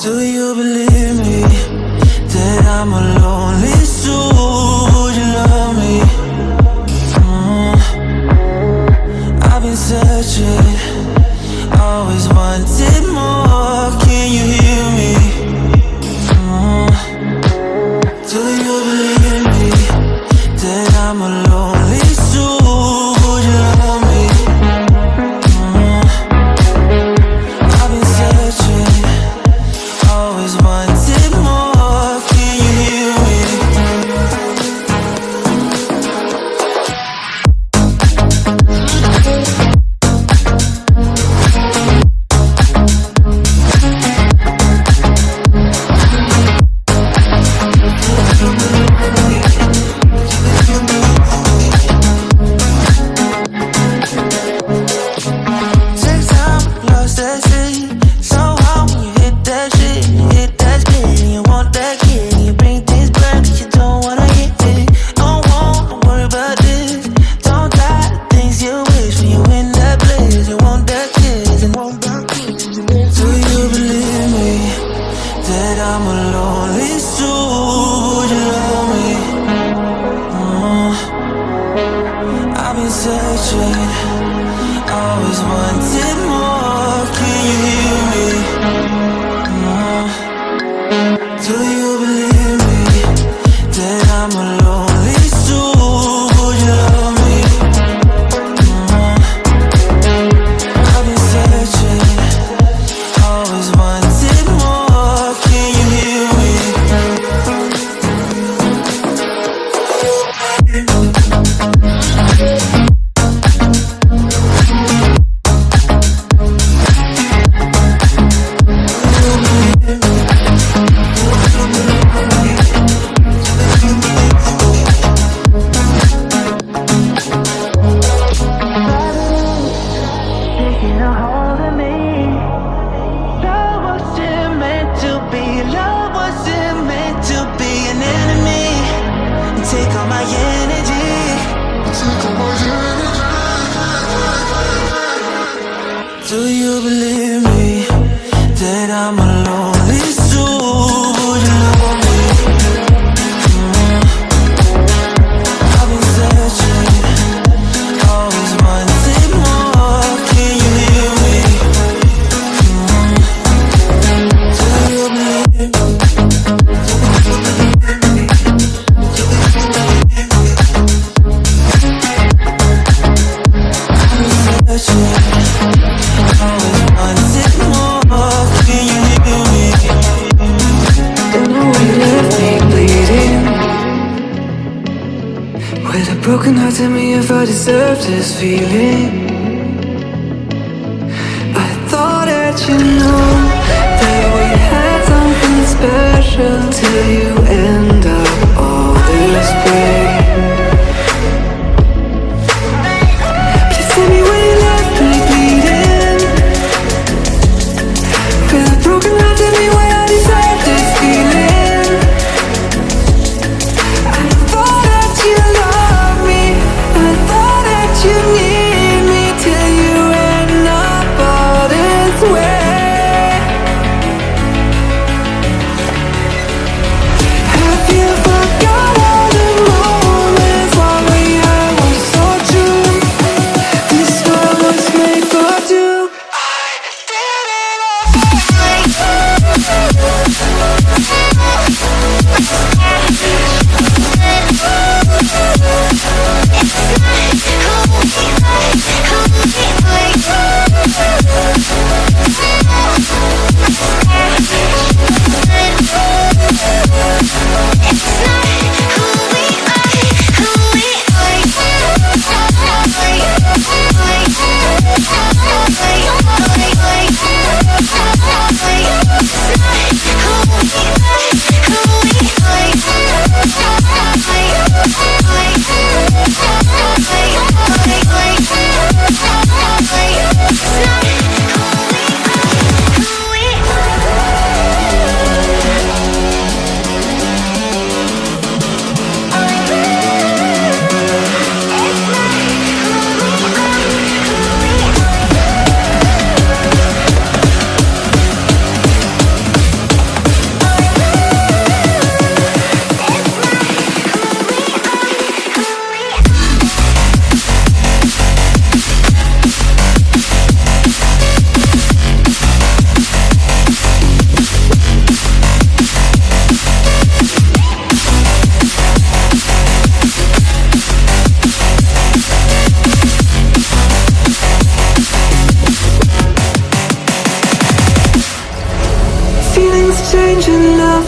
Do you believe me that I'm a lonely soul? Would you love me? I've been searching, always wanted more. Can you hear me? Do you believe me that I'm a lonely soul? Would you love me? I've been searching, always wanted more. Can you hear me? Take time, lost at sea. So hard when you hit that shit. You hit that spin, you want that kid. You bring things back, you don't wanna hit it. Don't wanna worry about this. Don't die the things you wish when you in that place. You want that kiss and want that kiss. Do you believe me that I'm a lonely soul? Would you love me? I've been searching, always wanted more. Can you hear me? Do you believe me that I'm a lonely soul? Would you love me? I've been searching, always wanted more. Can you hear me? Taking a hold of me. Love wasn't meant to be. Love wasn't meant to be an enemy. You take all my energy. Do you believe me that I'm a lonely soul? Would you love me? I've been searching, always wanted more. Can you hear me? Do you believe me? Searching, always wanted more. Can you hear me? Don't know why you left me bleeding. With a broken heart, tell me if I deserve this feeling. I thought that you knew that we had something special till you end up all this way. Please tell me why you left me bleeding. With a broken heart, tell me why I deserve this feeling. I thought that you loved me. I thought that you need me till you end up all this way. Have you forgot all the moments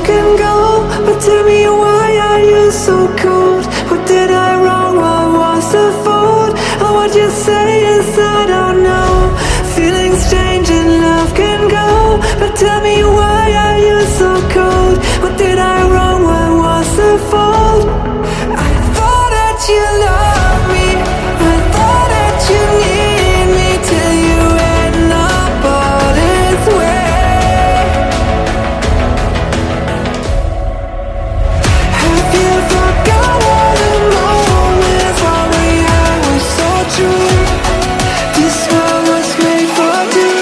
can go, but tell me why are you so cold? What did I wrong? What was the fault? Or what you say is I don't know. Feeling strange and love can go, but tell me why are you so cold? What did I wrong? What was the fault? I thought that you loved me, I thought that you need me, till you end up all this way. Have you forgot all the moments when we had was so true? This world was made for two.